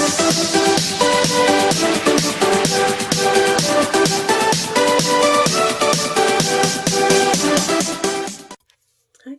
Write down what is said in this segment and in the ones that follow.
Hi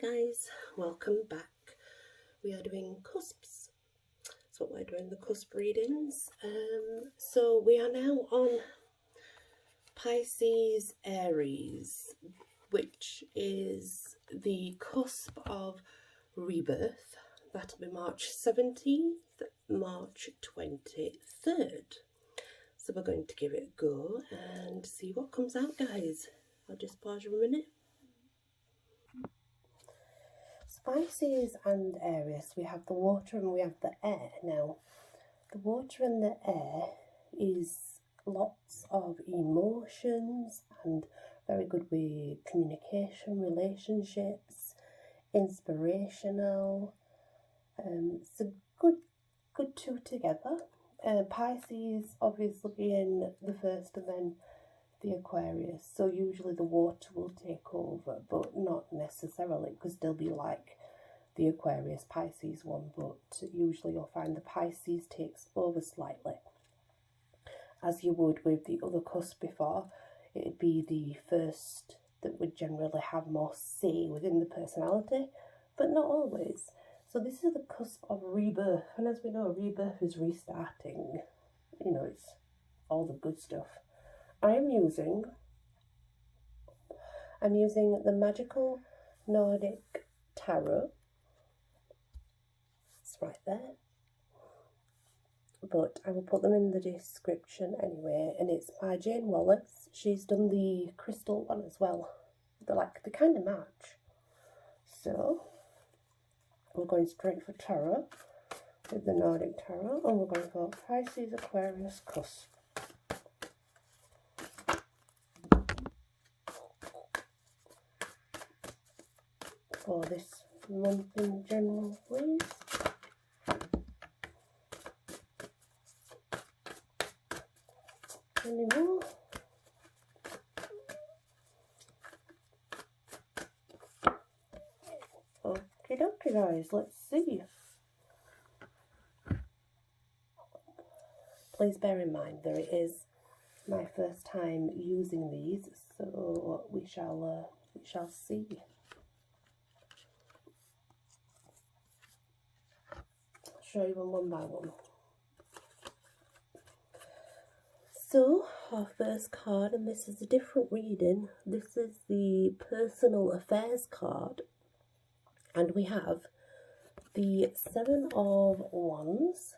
guys, welcome back. We are doing cusps. That's what we're doing, the cusp readings. So we are now on Pisces Aries, which is the cusp of rebirth. That'll be March 17th, March 23rd. So we're going to give it a go and see what comes out, guys. I'll just pause you a minute. Pisces and Aries, we have the water and we have the air. Now, the water and the air is lots of emotions and very good with communication, relationships, inspirational. So good two together. Pisces obviously being the first and then the Aquarius, so usually the water will take over, but not necessarily. It could still be like the Aquarius Pisces one, but usually you'll find the Pisces takes over slightly, as you would with the other cusp before. It'd be the first that would generally have more say within the personality, but not always. So this is the cusp of rebirth, and as we know, rebirth is restarting. You know, it's all the good stuff. I'm using the Magical Nordic Tarot. It's right there. But I will put them in the description anyway. And it's by Jayne Wallace. She's done the crystal one as well. They kind of match. So we're going straight for tarot with the Nordic Tarot. And we're going for Pisces Aquarius Cusp. For this month in general, please. Any more? Okie dokie guys, let's see. Please bear in mind that it is my first time using these, so we shall see. Show you them one by one. So our first card, and this is a different reading, this is the personal affairs card, and we have the Seven of Wands.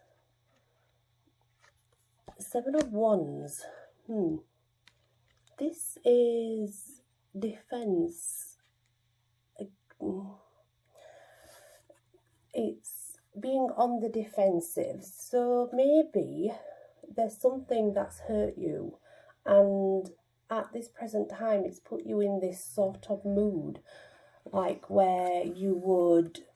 Seven of Wands. This is defense. It's being on the defensive. So maybe there's something that's hurt you, and at this present time it's put you in this sort of mood, like where you would,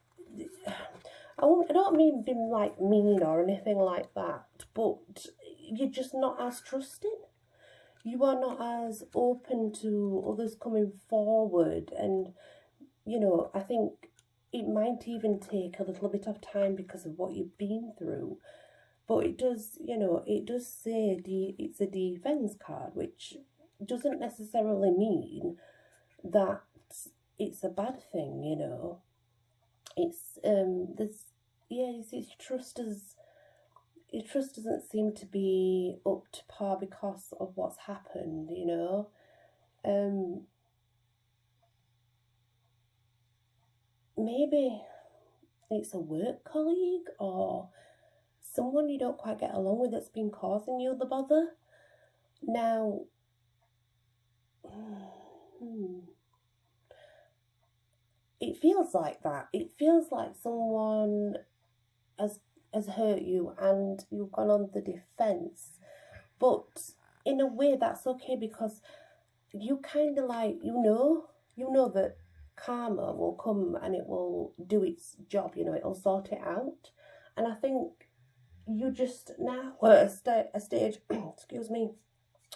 I don't mean being like mean or anything like that, but you're just not as trusting. You are not as open to others coming forward, and you know, I think it might even take a little bit of time because of what you've been through. But it does, you know, it does say it's a defense card, which doesn't necessarily mean that it's a bad thing, you know. It's your trust doesn't seem to be up to par because of what's happened, you know. Maybe it's a work colleague or someone you don't quite get along with that's been causing you the bother. Now, it feels like that. It feels like someone has hurt you and you've gone on the defense. But in a way that's okay, because you kind of like, you know that karma will come and it will do its job, you know, it'll sort it out. And I think you just now at a stage, excuse me,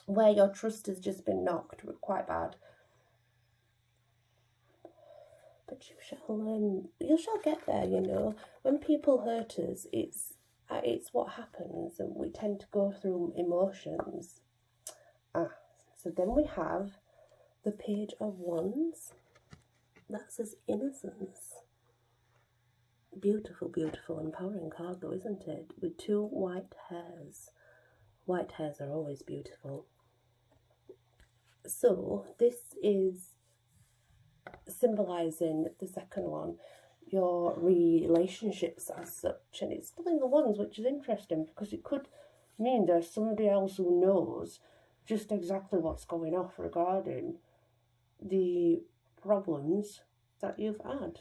where your trust has just been knocked quite bad. But you shall get there, you know. When people hurt us, it's it's what happens, and we tend to go through emotions. So then we have the Page of Wands. That says innocence. Beautiful, beautiful, empowering card though, isn't it? With 2 white hairs. White hairs are always beautiful. So this is symbolising the second one, your relationships as such, and it's still in the Wands, which is interesting because it could mean there's somebody else who knows just exactly what's going off regarding the problems that you've had,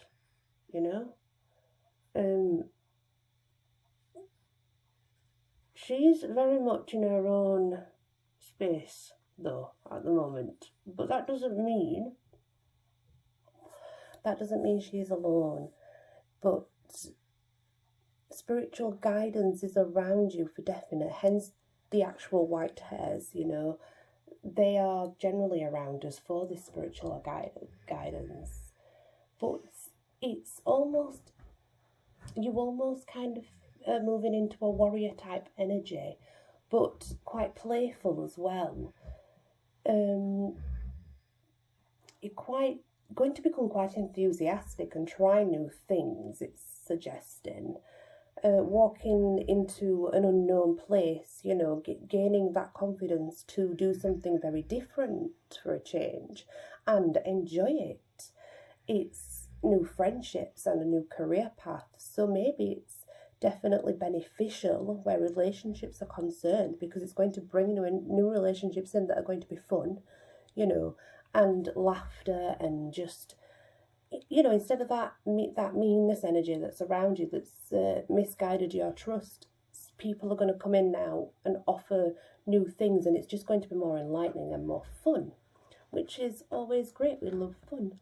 you know. She's very much in her own space though at the moment, but that doesn't mean she's alone. But spiritual guidance is around you for definite, hence the actual white hairs, you know. They are generally around us for this spiritual guidance. But it's almost, you almost kind of are moving into a warrior type energy, but quite playful as well. You're going to become quite enthusiastic and try new things, it's suggesting. Walking into an unknown place, you know, gaining that confidence to do something very different for a change and enjoy it. It's new friendships and a new career path, so maybe it's definitely beneficial where relationships are concerned, because it's going to bring new relationships in that are going to be fun, you know, and laughter, and just, you know, instead of that meanness energy that's around you that's misguided your trust, people are going to come in now and offer new things, and it's just going to be more enlightening and more fun, which is always great. We love fun.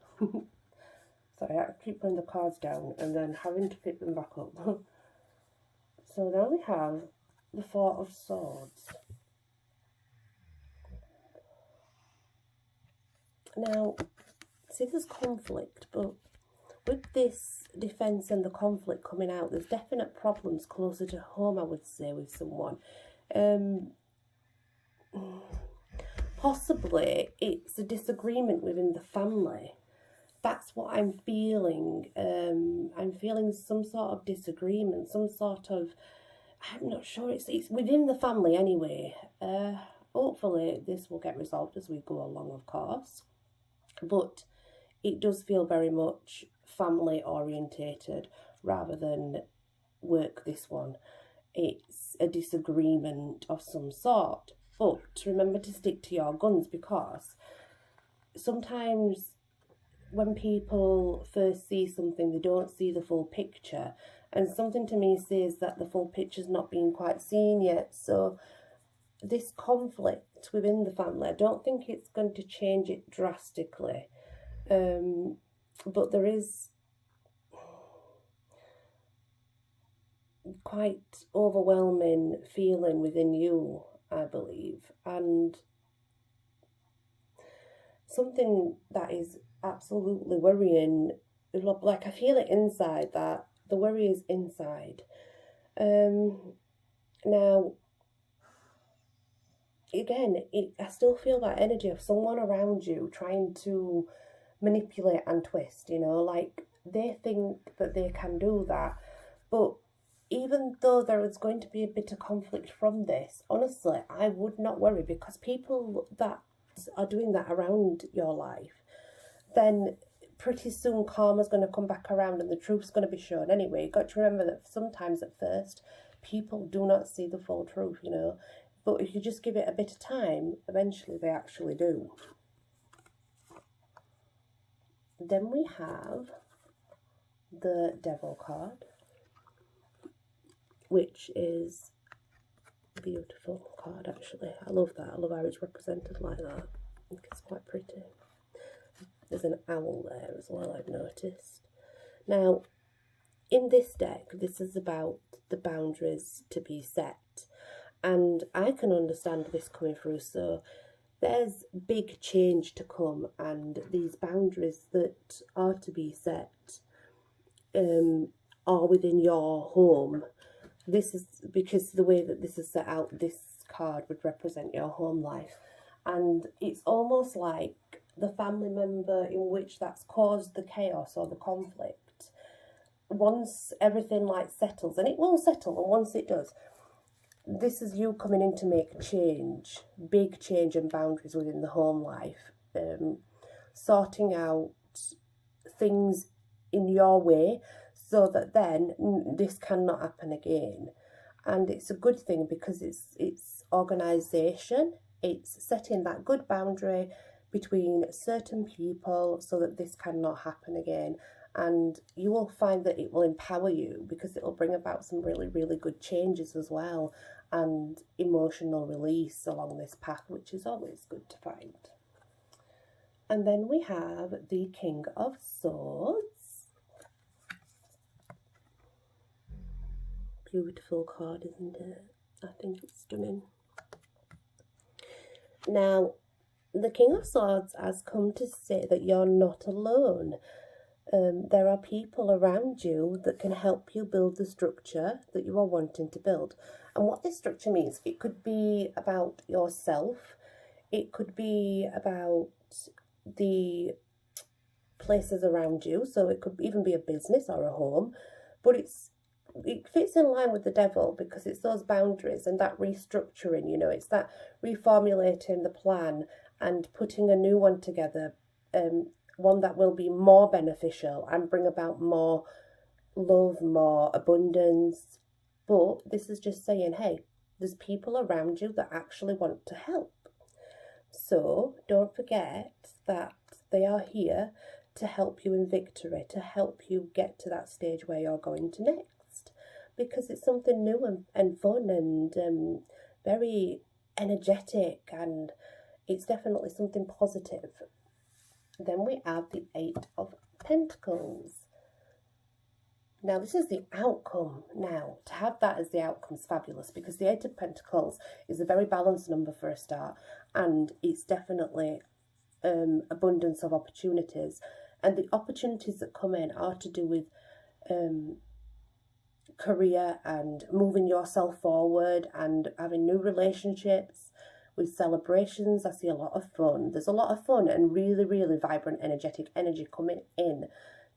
Sorry, I keep putting the cards down and then having to pick them back up. So now we have the Four of Swords. Now, see, there's conflict, but with this defence and the conflict coming out, there's definite problems closer to home, I would say, with someone. Possibly it's a disagreement within the family. That's what I'm feeling. I'm feeling some sort of disagreement, some sort of, I'm not sure, it's within the family anyway. Hopefully this will get resolved as we go along, of course. But it does feel very much family orientated rather than work, this one. It's a disagreement of some sort. But remember to stick to your guns, because sometimes when people first see something, they don't see the full picture. And something to me says that the full picture's not being quite seen yet. So this conflict within the family, I don't think it's going to change it drastically. But there is quite overwhelming feeling within you, I believe. And something that is absolutely worrying, like I feel it inside, that the worry is inside. Now, again, I still feel that energy of someone around you trying to manipulate and twist, you know, like they think that they can do that. But even though there is going to be a bit of conflict from this, honestly, I would not worry, because people that are doing that around your life, then pretty soon karma's going to come back around and the truth's going to be shown anyway. You've got to remember that sometimes at first people do not see the full truth, you know, but if you just give it a bit of time, eventually they actually do. Then we have the Devil card, which is a beautiful card, actually. I love that. I love how it's represented like that. I think it's quite pretty. There's an owl there as well, I've noticed. Now, in this deck, this is about the boundaries to be set. And I can understand this coming through. So there's big change to come, and these boundaries that are to be set are within your home. This is because the way that this is set out, this card would represent your home life. And it's almost like the family member in which that's caused the chaos or the conflict, once everything like settles, and it will settle, and once it does, this is you coming in to make change, big change and boundaries within the home life, sorting out things in your way so that then this cannot happen again. And it's a good thing because it's organisation, it's setting that good boundary between certain people so that this cannot happen again. And you will find that it will empower you because it will bring about some really, really good changes as well, and emotional release along this path, which is always good to find. And then we have the King of Swords. Beautiful card, isn't it? I think it's stunning. Now, the King of Swords has come to say that you're not alone. There are people around you that can help you build the structure that you are wanting to build. And what this structure means, it could be about yourself, it could be about the places around you, so it could even be a business or a home, but it fits in line with the Devil because it's those boundaries and that restructuring, you know, it's that reformulating the plan and putting a new one together, one that will be more beneficial and bring about more love, more abundance. But this is just saying, hey, there's people around you that actually want to help. So don't forget that they are here to help you in victory, to help you get to that stage where you're going to next. Because it's something new and fun and very energetic, and it's definitely something positive. Then we have the Eight of Pentacles. Now, this is the outcome. Now, to have that as the outcome is fabulous because the Eight of Pentacles is a very balanced number for a start, and it's definitely abundance of opportunities. And the opportunities that come in are to do with career and moving yourself forward and having new relationships, with celebrations. I see a lot of fun. There's a lot of fun and really, really vibrant, energetic energy coming in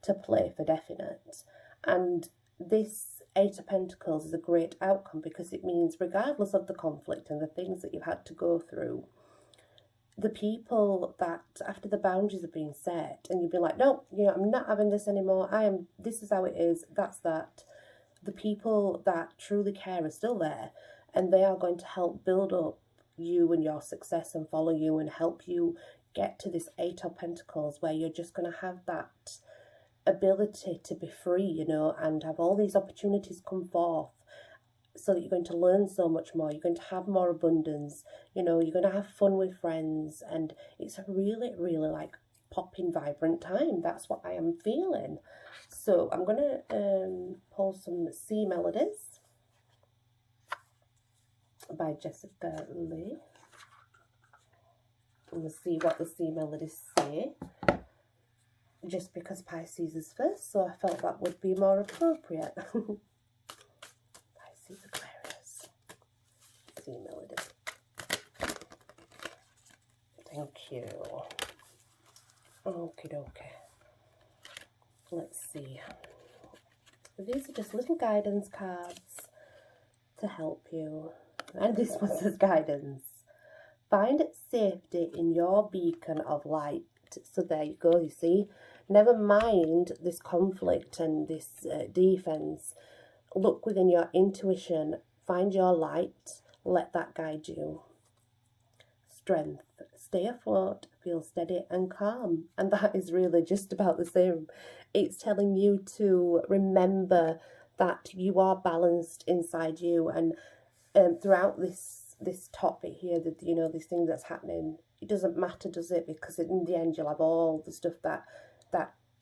to play for definite. And this Eight of Pentacles is a great outcome because it means regardless of the conflict and the things that you've had to go through, the people that after the boundaries have been set and you've been like, no, you know, I'm not having this anymore. This is how it is. That's that. The people that truly care are still there, and they are going to help build up you and your success and follow you and help you get to this Eight of Pentacles where you're just going to have that ability to be free, you know, and have all these opportunities come forth so that you're going to learn so much more. You're going to have more abundance, you know, you're going to have fun with friends, and it's a really, really like popping, vibrant time. That's what I am feeling. So I'm going to pull some Sea Melodies by Jessica Lee. And we'll see what the Sea Melodies say. Just because Pisces is first, so I felt that would be more appropriate. Pisces, Aquarius. Sea Melodies. Thank you. Okie dokie. Let's see. These are just little guidance cards to help you. And this one says guidance. Find safety in your beacon of light. So there you go, you see. Never mind this conflict and this defense. Look within your intuition. Find your light. Let that guide you. Strength. Stay afloat. Feel steady and calm. And that is really just about the same. It's telling you to remember that you are balanced inside you, and throughout this topic here, that, you know, this thing that's happening, it doesn't matter, does it? Because in the end, you'll have all the stuff that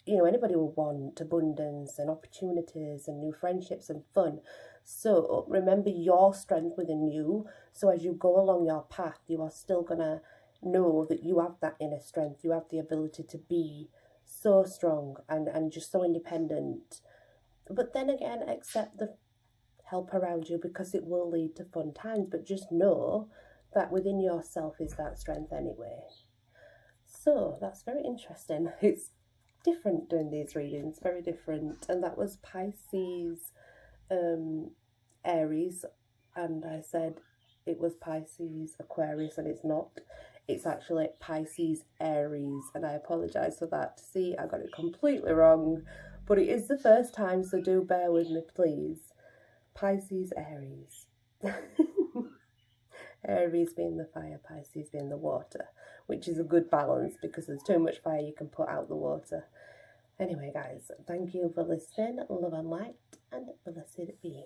you know anybody will want: abundance and opportunities and new friendships and fun. So remember your strength within you. So as you go along your path, you are still gonna know that you have that inner strength. You have the ability to be so strong and just so independent. But then again, accept the help around you, because it will lead to fun times. But just know that within yourself is that strength anyway. So that's very interesting. It's different doing these readings, very different. And that was Pisces, Aries, and I said it was Pisces, Aquarius, and it's not. It's actually Pisces, Aries, and I apologise for that. See, I got it completely wrong, but it is the first time, so do bear with me, please. Pisces, Aries. Aries being the fire, Pisces being the water, which is a good balance, because there's too much fire, you can put out the water. Anyway, guys, thank you for listening. Love and light, and blessed be.